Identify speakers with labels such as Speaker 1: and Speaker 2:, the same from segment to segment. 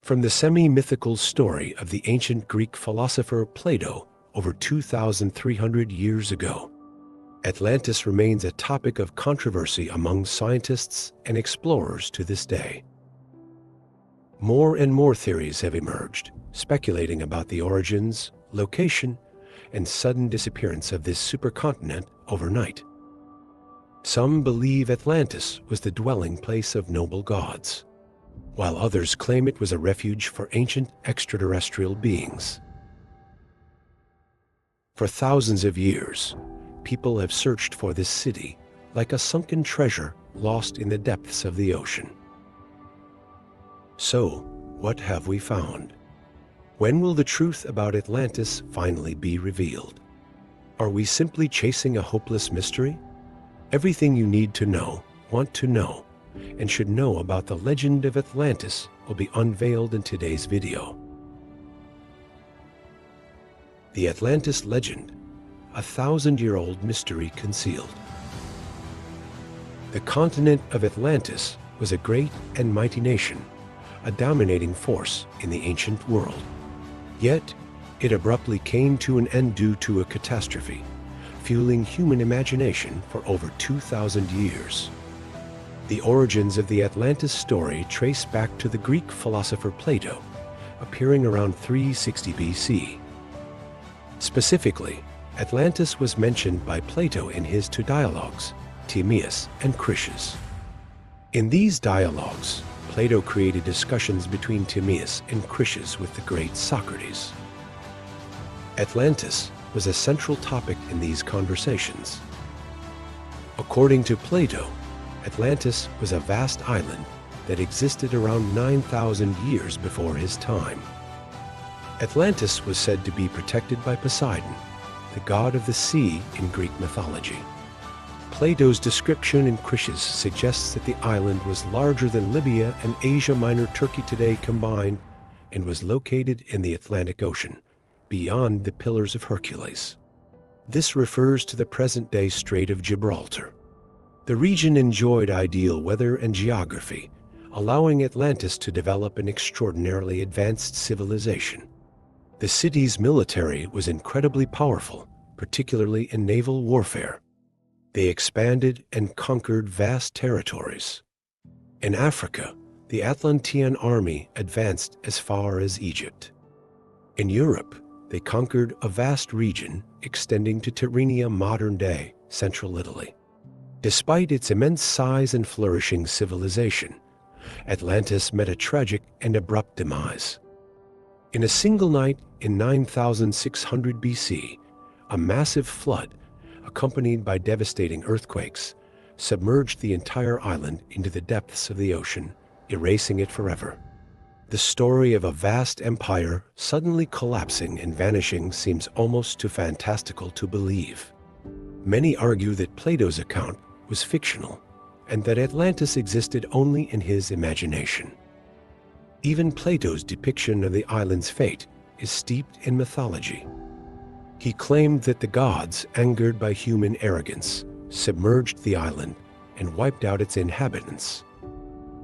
Speaker 1: From the semi-mythical story of the ancient Greek philosopher Plato over 2,300 years ago, Atlantis remains a topic of controversy among scientists and explorers to this day. More and more theories have emerged, speculating about the origins, location, and sudden disappearance of this supercontinent overnight. Some believe Atlantis was the dwelling place of noble gods, while others claim it was a refuge for ancient extraterrestrial beings. For thousands of years, people have searched for this city like a sunken treasure lost in the depths of the ocean. So, what have we found? When will the truth about Atlantis finally be revealed? Are we simply chasing a hopeless mystery? Everything you need to know, want to know, and should know about the legend of Atlantis will be unveiled in today's video. The Atlantis legend, a 1,000-year-old mystery concealed. The continent of Atlantis was a great and mighty nation, a dominating force in the ancient world. Yet, it abruptly came to an end due to a catastrophe, fueling human imagination for over 2,000 years. The origins of the Atlantis story trace back to the Greek philosopher Plato, appearing around 360 BC. Specifically, Atlantis was mentioned by Plato in his two dialogues, Timaeus and Critias. In these dialogues, Plato created discussions between Timaeus and Critias with the great Socrates. Atlantis was a central topic in these conversations. According to Plato, Atlantis was a vast island that existed around 9,000 years before his time. Atlantis was said to be protected by Poseidon, the god of the sea in Greek mythology. Plato's description in Critias suggests that the island was larger than Libya and Asia Minor Turkey today combined and was located in the Atlantic Ocean, beyond the Pillars of Hercules. This refers to the present-day Strait of Gibraltar. The region enjoyed ideal weather and geography, allowing Atlantis to develop an extraordinarily advanced civilization. The city's military was incredibly powerful, particularly in naval warfare. They expanded and conquered vast territories. In Africa, the Atlantean army advanced as far as Egypt. In Europe, they conquered a vast region extending to Tyrrhenia, modern-day Central Italy. Despite its immense size and flourishing civilization, Atlantis met a tragic and abrupt demise. In a single night in 9600 BC, a massive flood, accompanied by devastating earthquakes, submerged the entire island into the depths of the ocean, erasing it forever. The story of a vast empire suddenly collapsing and vanishing seems almost too fantastical to believe. Many argue that Plato's account was fictional and that Atlantis existed only in his imagination. Even Plato's depiction of the island's fate is steeped in mythology. He claimed that the gods, angered by human arrogance, submerged the island and wiped out its inhabitants.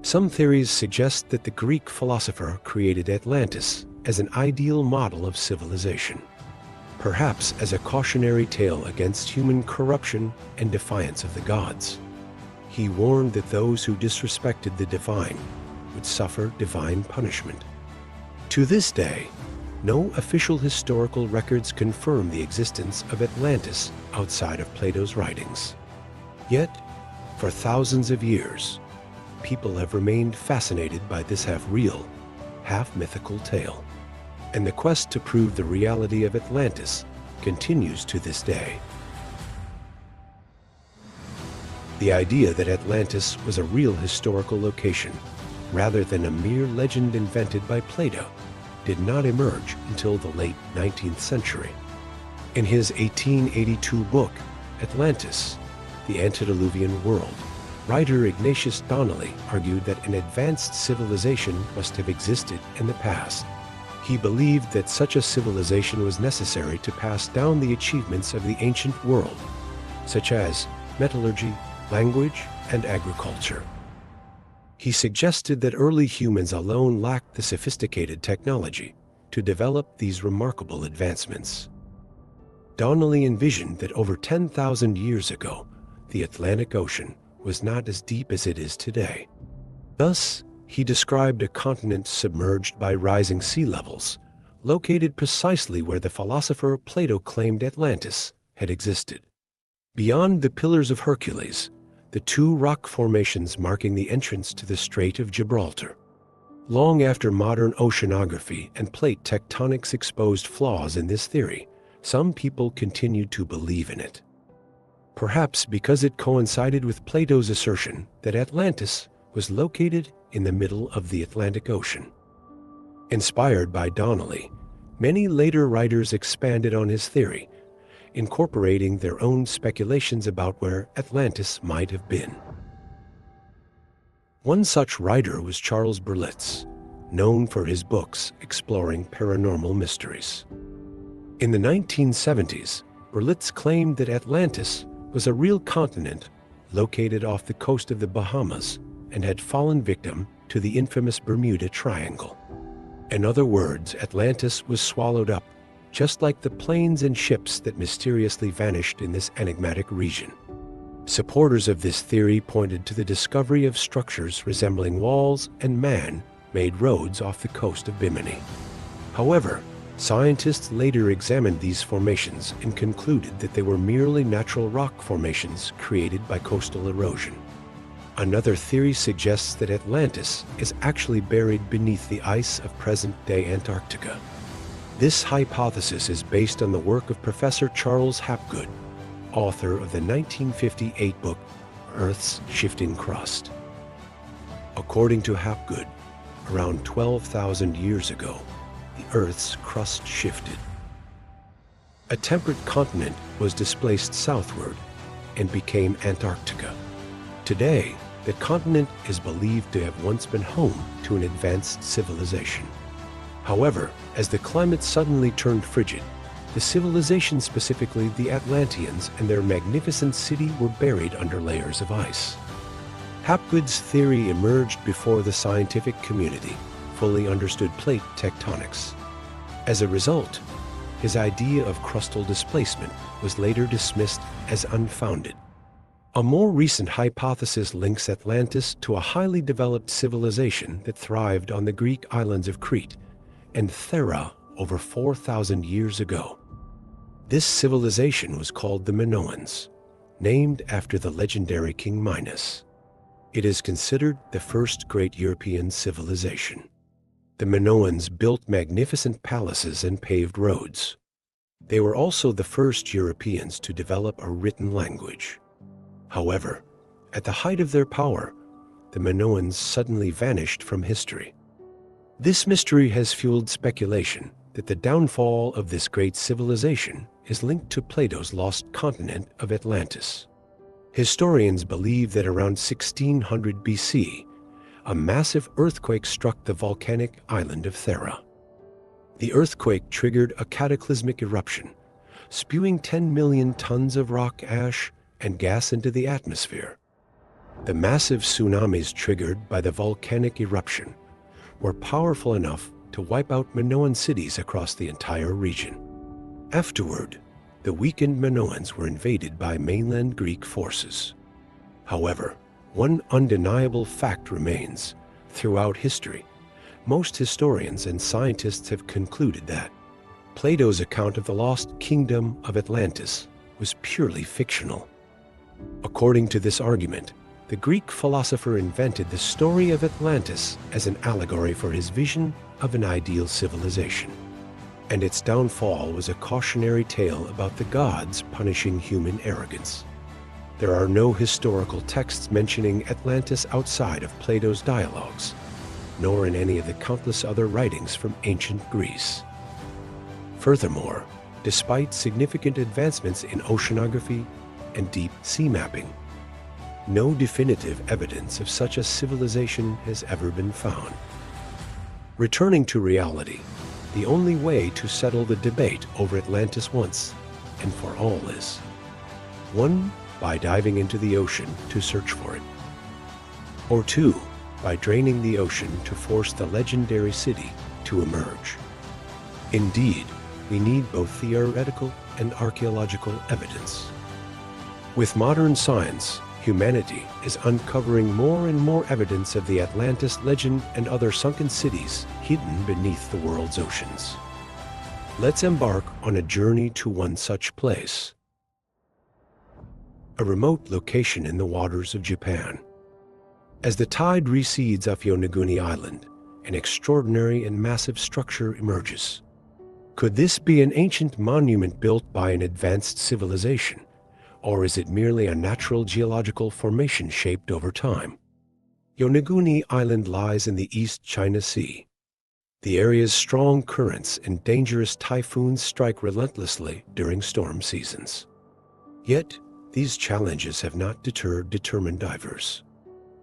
Speaker 1: Some theories suggest that the Greek philosopher created Atlantis as an ideal model of civilization, perhaps as a cautionary tale against human corruption and defiance of the gods. He warned that those who disrespected the divine would suffer divine punishment. To this day, no official historical records confirm the existence of Atlantis outside of Plato's writings. Yet, for thousands of years, people have remained fascinated by this half-real, half-mythical tale. And the quest to prove the reality of Atlantis continues to this day. The idea that Atlantis was a real historical location, rather than a mere legend invented by Plato, did not emerge until the late 19th century. In his 1882 book, Atlantis, the Antediluvian World, writer Ignatius Donnelly argued that an advanced civilization must have existed in the past. He believed that such a civilization was necessary to pass down the achievements of the ancient world, such as metallurgy, language, and agriculture. He suggested that early humans alone lacked the sophisticated technology to develop these remarkable advancements. Donnelly envisioned that over 10,000 years ago, the Atlantic Ocean was not as deep as it is today. Thus, he described a continent submerged by rising sea levels, located precisely where the philosopher Plato claimed Atlantis had existed. Beyond the Pillars of Hercules, the two rock formations marking the entrance to the Strait of Gibraltar. Long after modern oceanography and plate tectonics exposed flaws in this theory, some people continued to believe in it. Perhaps because it coincided with Plato's assertion that Atlantis was located in the middle of the Atlantic Ocean. Inspired by Donnelly, many later writers expanded on his theory, incorporating their own speculations about where Atlantis might have been. One such writer was Charles Berlitz, known for his books exploring paranormal mysteries. In the 1970s, Berlitz claimed that Atlantis was a real continent located off the coast of the Bahamas and had fallen victim to the infamous Bermuda Triangle. In other words, Atlantis was swallowed up, just like the planes and ships that mysteriously vanished in this enigmatic region. Supporters of this theory pointed to the discovery of structures resembling walls and man-made roads off the coast of Bimini. However, scientists later examined these formations and concluded that they were merely natural rock formations created by coastal erosion. Another theory suggests that Atlantis is actually buried beneath the ice of present-day Antarctica. This hypothesis is based on the work of Professor Charles Hapgood, author of the 1958 book Earth's Shifting Crust. According to Hapgood, around 12,000 years ago, the Earth's crust shifted. A temperate continent was displaced southward and became Antarctica. Today, the continent is believed to have once been home to an advanced civilization. However, as the climate suddenly turned frigid, the civilization, specifically the Atlanteans and their magnificent city, were buried under layers of ice. Hapgood's theory emerged before the scientific community fully understood plate tectonics. As a result, his idea of crustal displacement was later dismissed as unfounded. A more recent hypothesis links Atlantis to a highly developed civilization that thrived on the Greek islands of Crete and Thera over 4,000 years ago. This civilization was called the Minoans, named after the legendary King Minos. It is considered the first great European civilization. The Minoans built magnificent palaces and paved roads. They were also the first Europeans to develop a written language. However, at the height of their power, the Minoans suddenly vanished from history. This mystery has fueled speculation that the downfall of this great civilization is linked to Plato's lost continent of Atlantis. Historians believe that around 1600 BC, a massive earthquake struck the volcanic island of Thera. The earthquake triggered a cataclysmic eruption, spewing 10 million tons of rock ash and gas into the atmosphere. The massive tsunamis triggered by the volcanic eruption were powerful enough to wipe out Minoan cities across the entire region. Afterward, the weakened Minoans were invaded by mainland Greek forces. However, one undeniable fact remains. Throughout history, most historians and scientists have concluded that Plato's account of the lost kingdom of Atlantis was purely fictional. According to this argument, the Greek philosopher invented the story of Atlantis as an allegory for his vision of an ideal civilization. And its downfall was a cautionary tale about the gods punishing human arrogance. There are no historical texts mentioning Atlantis outside of Plato's dialogues, nor in any of the countless other writings from ancient Greece. Furthermore, despite significant advancements in oceanography and deep sea mapping, no definitive evidence of such a civilization has ever been found. Returning to reality, the only way to settle the debate over Atlantis once and for all is 1. By diving into the ocean to search for it, or 2. by draining the ocean to force the legendary city to emerge. Indeed, we need both theoretical and archaeological evidence. With modern science, humanity is uncovering more and more evidence of the Atlantis legend and other sunken cities hidden beneath the world's oceans. Let's embark on a journey to one such place. A remote location in the waters of Japan. As the tide recedes off Yonaguni Island, an extraordinary and massive structure emerges. Could this be an ancient monument built by an advanced civilization? Or is it merely a natural geological formation shaped over time? Yonaguni Island lies in the East China Sea. The area's strong currents and dangerous typhoons strike relentlessly during storm seasons. Yet, these challenges have not deterred determined divers.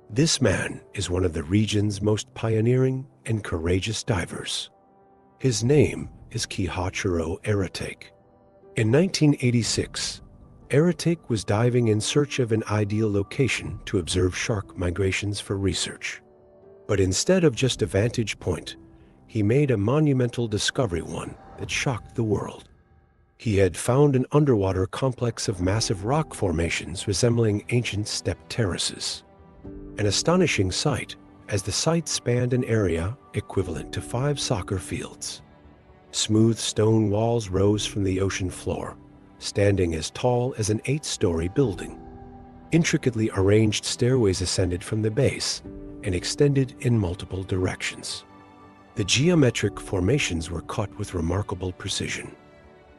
Speaker 1: This man is one of the region's most pioneering and courageous divers. His name is Kihachiro Aratake. In 1986, Aratake was diving in search of an ideal location to observe shark migrations for research. But instead of just a vantage point, he made a monumental discovery, one that shocked the world. He had found an underwater complex of massive rock formations resembling ancient steppe terraces. An astonishing sight, as the site spanned an area equivalent to 5 soccer fields. Smooth stone walls rose from the ocean floor, standing as tall as an 8-story building. Intricately arranged stairways ascended from the base and extended in multiple directions. The geometric formations were cut with remarkable precision.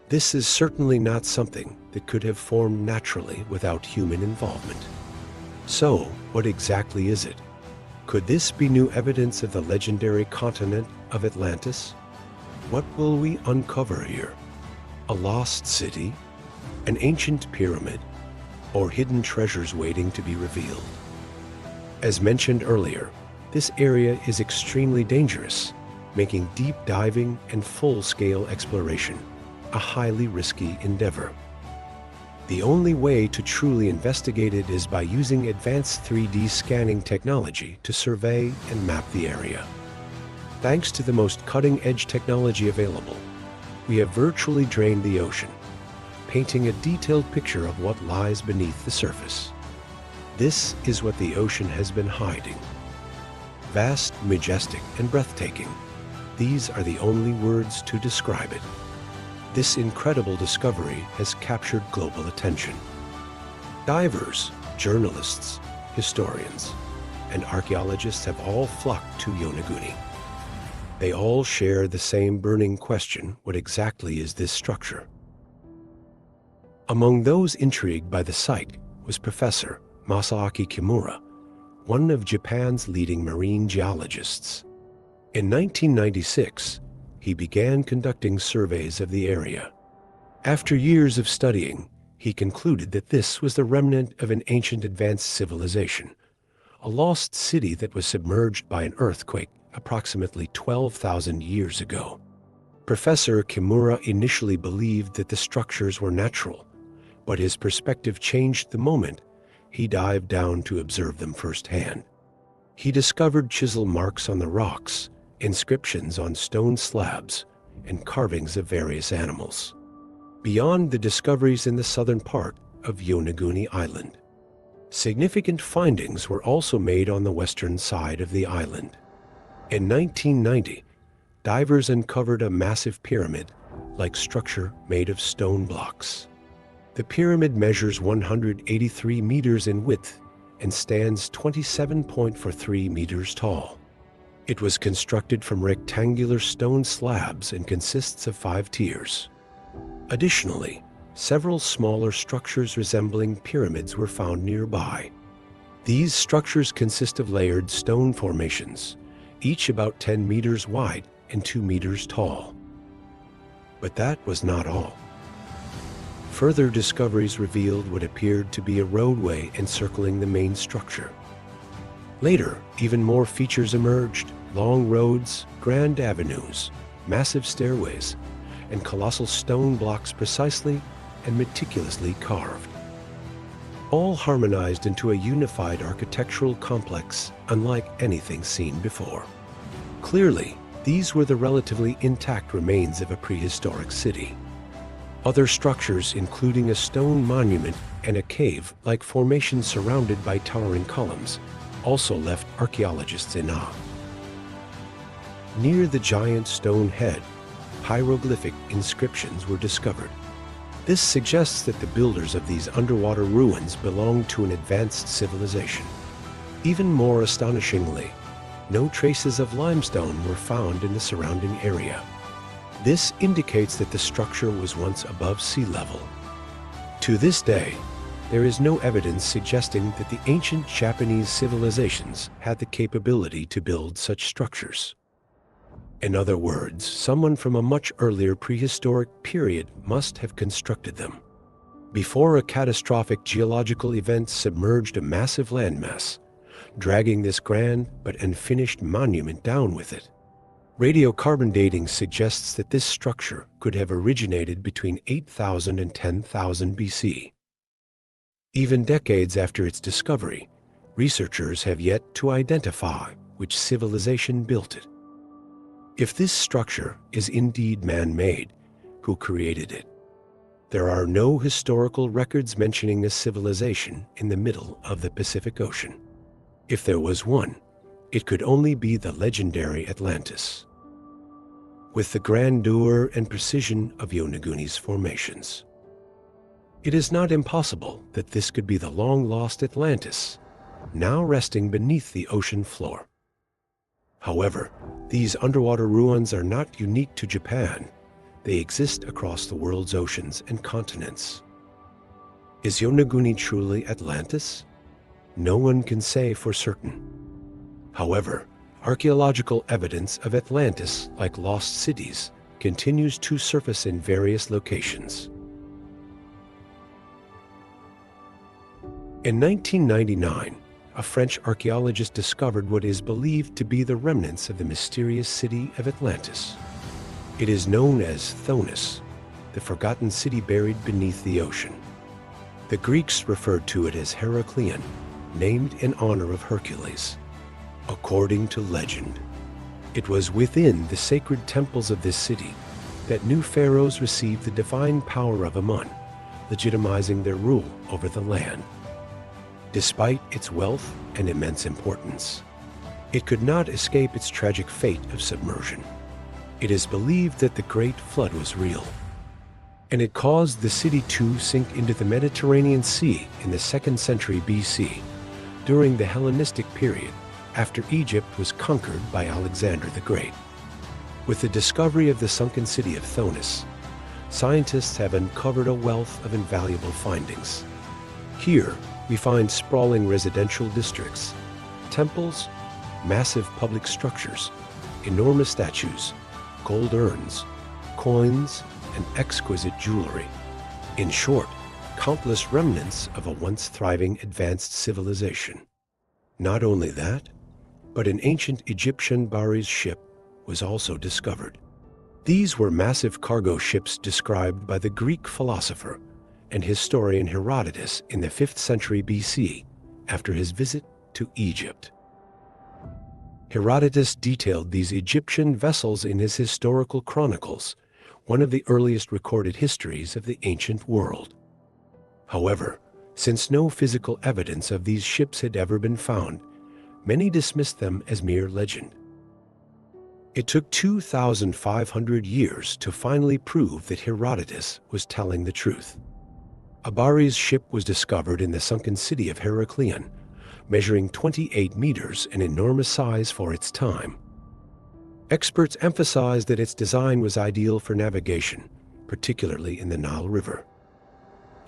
Speaker 1: This is certainly not something that could have formed naturally without human involvement. So, what exactly is it? Could this be new evidence of the legendary continent of Atlantis? What will we uncover here? A lost city? An ancient pyramid? Or hidden treasures waiting to be revealed? As mentioned earlier, this area is extremely dangerous, making deep diving and full-scale exploration a highly risky endeavor. The only way to truly investigate it is by using advanced 3D scanning technology to survey and map the area. Thanks to the most cutting-edge technology available, we have virtually drained the ocean, painting a detailed picture of what lies beneath the surface. This is what the ocean has been hiding. Vast, majestic, and breathtaking. These are the only words to describe it. This incredible discovery has captured global attention. Divers, journalists, historians, and archaeologists have all flocked to Yonaguni. They all share the same burning question: what exactly is this structure? Among those intrigued by the site was Professor Masaaki Kimura, one of Japan's leading marine geologists. In 1996, he began conducting surveys of the area. After years of studying, he concluded that this was the remnant of an ancient advanced civilization, a lost city that was submerged by an earthquake approximately 12,000 years ago. Professor Kimura initially believed that the structures were natural, but his perspective changed the moment he dived down to observe them firsthand. He discovered chisel marks on the rocks, inscriptions on stone slabs, and carvings of various animals. Beyond the discoveries in the southern part of Yonaguni Island, significant findings were also made on the western side of the island. In 1990, divers uncovered a massive pyramid-like structure made of stone blocks. The pyramid measures 183 meters in width and stands 27.43 meters tall. It was constructed from rectangular stone slabs and consists of 5 tiers. Additionally, several smaller structures resembling pyramids were found nearby. These structures consist of layered stone formations, each about 10 meters wide and 2 meters tall. But that was not all. Further discoveries revealed what appeared to be a roadway encircling the main structure. Later, even more features emerged: long roads, grand avenues, massive stairways, and colossal stone blocks precisely and meticulously carved. all harmonized into a unified architectural complex unlike anything seen before. Clearly, these were the relatively intact remains of a prehistoric city. Other structures, including a stone monument and a cave-like formation surrounded by towering columns, also left archaeologists in awe. Near the giant stone head, hieroglyphic inscriptions were discovered. This suggests that the builders of these underwater ruins belonged to an advanced civilization. Even more astonishingly, no traces of limestone were found in the surrounding area. This indicates that the structure was once above sea level. To this day, there is no evidence suggesting that the ancient Japanese civilizations had the capability to build such structures. In other words, someone from a much earlier prehistoric period must have constructed them. Before a catastrophic geological event submerged a massive landmass, dragging this grand but unfinished monument down with it. Radiocarbon dating suggests that this structure could have originated between 8,000 and 10,000 BC. Even decades after its discovery, researchers have yet to identify which civilization built it. If this structure is indeed man-made, who created it? There are no historical records mentioning a civilization in the middle of the Pacific Ocean. If there was one, it could only be the legendary Atlantis, with the grandeur and precision of Yonaguni's formations. It is not impossible that this could be the long-lost Atlantis, now resting beneath the ocean floor. However, these underwater ruins are not unique to Japan. They exist across the world's oceans and continents. Is Yonaguni truly Atlantis? No one can say for certain. However, archaeological evidence of Atlantis, like lost cities, continues to surface in various locations. In 1999, a French archaeologist discovered what is believed to be the remnants of the mysterious city of Atlantis. It is known as Thonis, the forgotten city buried beneath the ocean. The Greeks referred to it as Heraklion, named in honor of Hercules. According to legend, it was within the sacred temples of this city that new pharaohs received the divine power of Amun, legitimizing their rule over the land. Despite its wealth and immense importance, it could not escape its tragic fate of submersion. It is believed that the Great Flood was real, and it caused the city to sink into the Mediterranean Sea in the 2nd century BC, during the Hellenistic period, after Egypt was conquered by Alexander the Great. With the discovery of the sunken city of Thonis, scientists have uncovered a wealth of invaluable findings. Here, we find sprawling residential districts, temples, massive public structures, enormous statues, gold urns, coins, and exquisite jewelry. In short, countless remnants of a once thriving advanced civilization. Not only that, but an ancient Egyptian Bahri's ship was also discovered. These were massive cargo ships described by the Greek philosopher and historian Herodotus in the 5th century BC after his visit to Egypt. Herodotus detailed these Egyptian vessels in his historical chronicles, one of the earliest recorded histories of the ancient world. However, since no physical evidence of these ships had ever been found, many dismissed them as mere legend. It took 2,500 years to finally prove that Herodotus was telling the truth. A Bahri's ship was discovered in the sunken city of Heraklion, measuring 28 meters, an enormous size for its time. Experts emphasized that its design was ideal for navigation, particularly in the Nile River.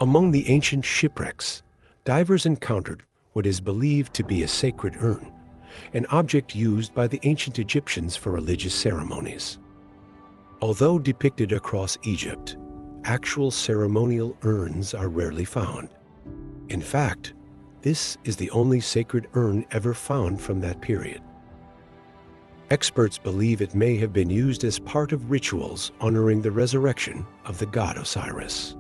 Speaker 1: Among the ancient shipwrecks, divers encountered what is believed to be a sacred urn, an object used by the ancient Egyptians for religious ceremonies. Although depicted across Egypt, actual ceremonial urns are rarely found. In fact, this is the only sacred urn ever found from that period. Experts believe it may have been used as part of rituals honoring the resurrection of the god Osiris.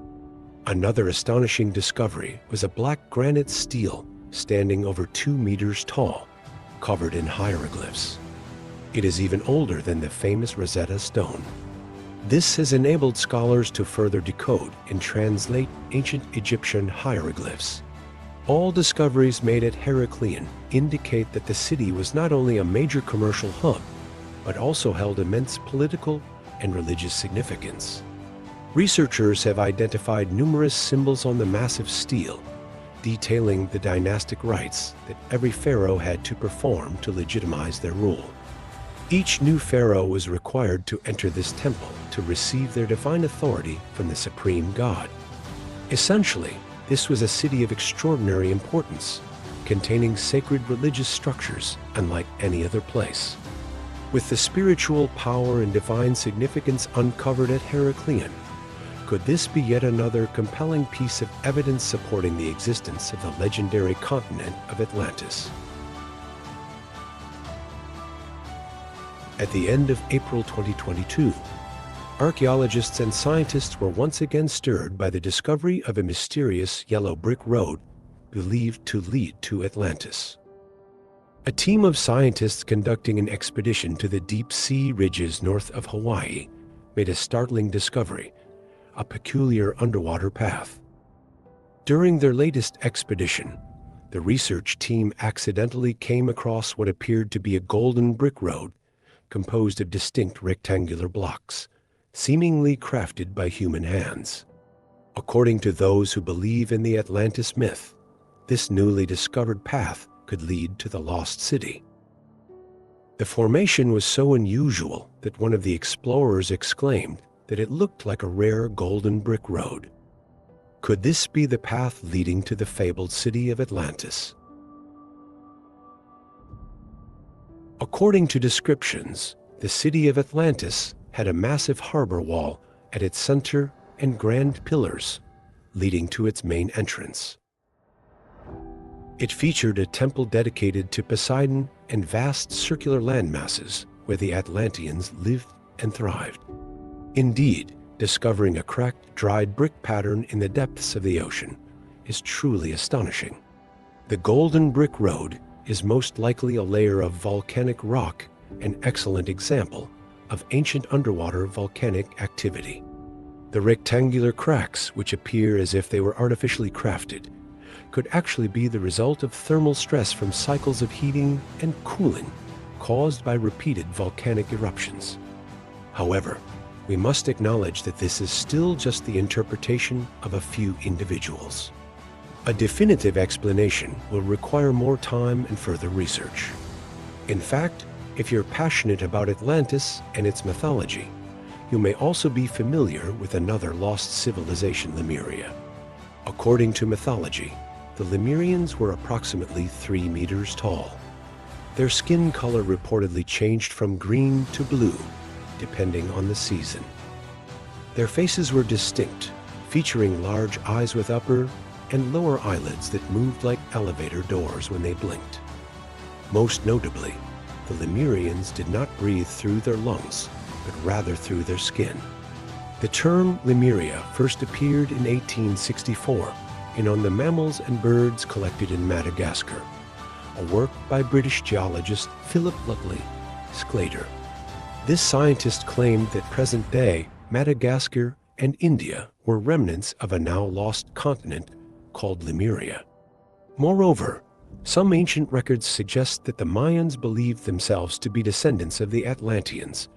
Speaker 1: Another astonishing discovery was a black granite stele standing over 2 meters tall, covered in hieroglyphs. It is even older than the famous Rosetta Stone. This has enabled scholars to further decode and translate ancient Egyptian hieroglyphs. All discoveries made at Heraklion indicate that the city was not only a major commercial hub, but also held immense political and religious significance. Researchers have identified numerous symbols on the massive stele, detailing the dynastic rites that every pharaoh had to perform to legitimize their rule. Each new pharaoh was required to enter this temple to receive their divine authority from the supreme god. Essentially, this was a city of extraordinary importance, containing sacred religious structures unlike any other place. With the spiritual power and divine significance uncovered at Heraklion, could this be yet another compelling piece of evidence supporting the existence of the legendary continent of Atlantis? At the end of April 2022, archaeologists and scientists were once again stirred by the discovery of a mysterious yellow brick road believed to lead to Atlantis. A team of scientists conducting an expedition to the deep sea ridges north of Hawaii made a startling discovery: a peculiar underwater path. During their latest expedition, the research team accidentally came across what appeared to be a golden brick road composed of distinct rectangular blocks, seemingly crafted by human hands. According to those who believe in the Atlantis myth, this newly discovered path could lead to the lost city. The formation was so unusual that one of the explorers exclaimed that it looked like a rare golden brick road. Could this be the path leading to the fabled city of Atlantis? According to descriptions, the city of Atlantis had a massive harbor wall at its center and grand pillars leading to its main entrance. It featured a temple dedicated to Poseidon and vast circular landmasses where the Atlanteans lived and thrived. Indeed, discovering a cracked, dried brick pattern in the depths of the ocean is truly astonishing. The Golden Brick Road is most likely a layer of volcanic rock, an excellent example of ancient underwater volcanic activity. The rectangular cracks, which appear as if they were artificially crafted, could actually be the result of thermal stress from cycles of heating and cooling caused by repeated volcanic eruptions. However, we must acknowledge that this is still just the interpretation of a few individuals. A definitive explanation will require more time and further research. In fact, if you're passionate about Atlantis and its mythology, you may also be familiar with another lost civilization, Lemuria. According to mythology, the Lemurians were approximately 3 meters tall. Their skin color reportedly changed from green to blue, depending on the season. Their faces were distinct, featuring large eyes with upper and lower eyelids that moved like elevator doors when they blinked. Most notably, the Lemurians did not breathe through their lungs, but rather through their skin. The term Lemuria first appeared in 1864 in On the Mammals and Birds Collected in Madagascar, a work by British geologist Philip Lutley Sclater. This scientist claimed that present-day Madagascar and India were remnants of a now-lost continent called Lemuria. Moreover, some ancient records suggest that the Mayans believed themselves to be descendants of the Atlanteans,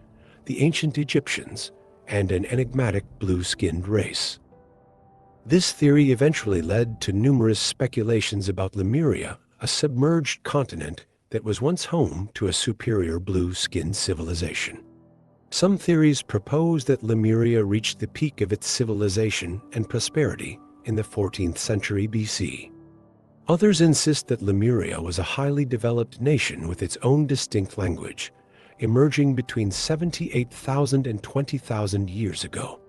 Speaker 1: the ancient Egyptians, and an enigmatic blue-skinned race. This theory eventually led to numerous speculations about Lemuria, a submerged continent that was once home to a superior blue-skinned civilization. Some theories propose that Lemuria reached the peak of its civilization and prosperity in the 14th century BC. Others insist that Lemuria was a highly developed nation with its own distinct language, emerging between 78,000 and 20,000 years ago.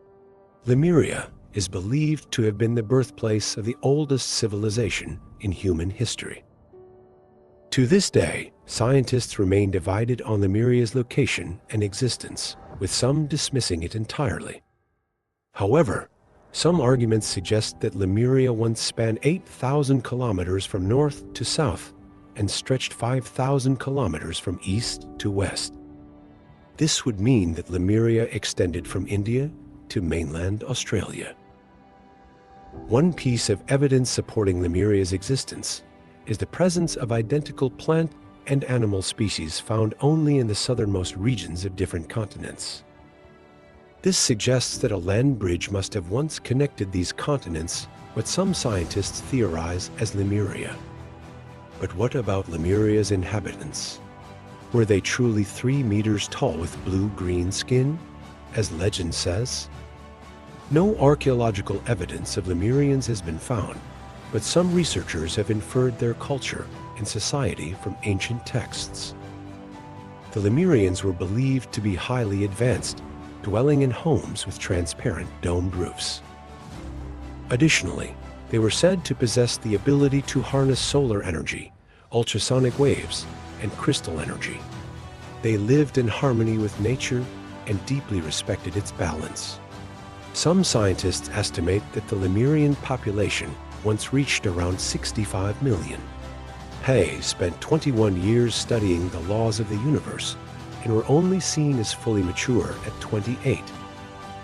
Speaker 1: Lemuria is believed to have been the birthplace of the oldest civilization in human history. To this day, scientists remain divided on Lemuria's location and existence, with some dismissing it entirely. However, Some arguments suggest that Lemuria once spanned 8,000 kilometers from north to south and stretched 5,000 kilometers from east to west. This would mean that Lemuria extended from India to mainland Australia. One piece of evidence supporting Lemuria's existence is the presence of identical plant and animal species found only in the southernmost regions of different continents. This suggests that a land bridge must have once connected these continents, what some scientists theorize as Lemuria. But what about Lemuria's inhabitants? Were they truly 3 meters tall with blue-green skin, as legend says? No archaeological evidence of Lemurians has been found, but some researchers have inferred their culture and society from ancient texts. The Lemurians were believed to be highly advanced, dwelling in homes with transparent domed roofs. Additionally, they were said to possess the ability to harness solar energy, ultrasonic waves, and crystal energy. They lived in harmony with nature and deeply respected its balance. Some scientists estimate that the Lemurian population once reached around 65 million. Hay spent 21 years studying the laws of the universe and were only seen as fully mature at 28.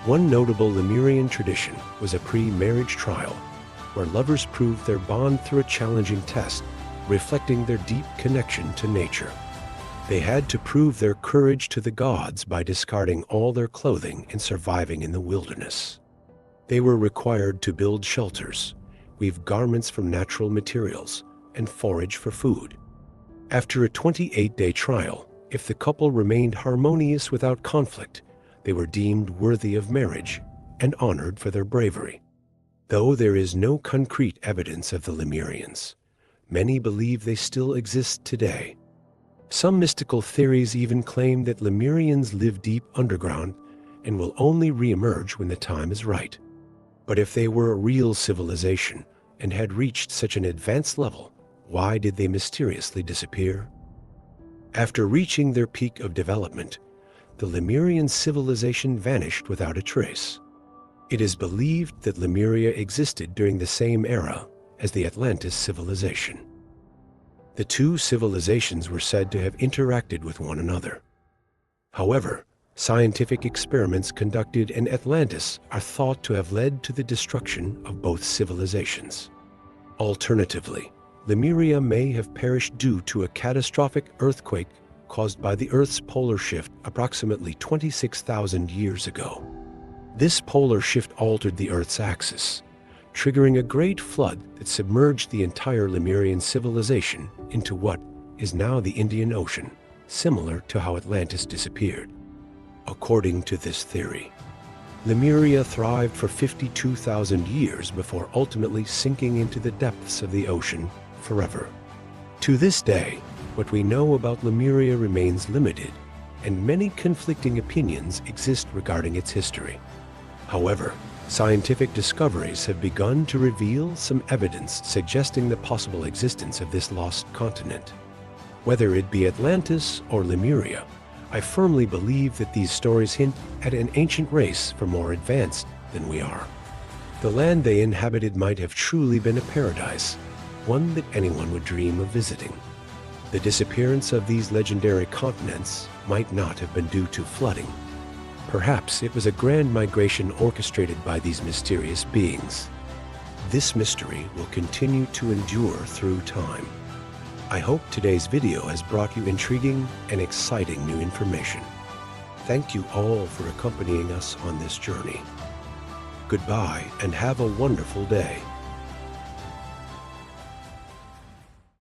Speaker 1: One notable Lemurian tradition was a pre-marriage trial, where lovers proved their bond through a challenging test, reflecting their deep connection to nature. They had to prove their courage to the gods by discarding all their clothing and surviving in the wilderness. They were required to build shelters, weave garments from natural materials, and forage for food. After a 28-day trial, if the couple remained harmonious without conflict, they were deemed worthy of marriage and honored for their bravery. Though there is no concrete evidence of the Lemurians, many believe they still exist today. Some mystical theories even claim that Lemurians live deep underground and will only re-emerge when the time is right. But if they were a real civilization and had reached such an advanced level, why did they mysteriously disappear? After reaching their peak of development, the Lemurian civilization vanished without a trace. It is believed that Lemuria existed during the same era as the Atlantis civilization. The two civilizations were said to have interacted with one another. However, scientific experiments conducted in Atlantis are thought to have led to the destruction of both civilizations. Alternatively, Lemuria may have perished due to a catastrophic earthquake caused by the Earth's polar shift approximately 26,000 years ago. This polar shift altered the Earth's axis, triggering a great flood that submerged the entire Lemurian civilization into what is now the Indian Ocean, similar to how Atlantis disappeared. According to this theory, Lemuria thrived for 52,000 years before ultimately sinking into the depths of the ocean forever. To this day, what we know about Lemuria remains limited, and many conflicting opinions exist regarding its history. However, scientific discoveries have begun to reveal some evidence suggesting the possible existence of this lost continent. Whether it be Atlantis or Lemuria, I firmly believe that these stories hint at an ancient race far more advanced than we are. The land they inhabited might have truly been a paradise, one that anyone would dream of visiting. The disappearance of these legendary continents might not have been due to flooding. Perhaps it was a grand migration orchestrated by these mysterious beings. This mystery will continue to endure through time. I hope today's video has brought you intriguing and exciting new information. Thank you all for accompanying us on this journey. Goodbye and have a wonderful day.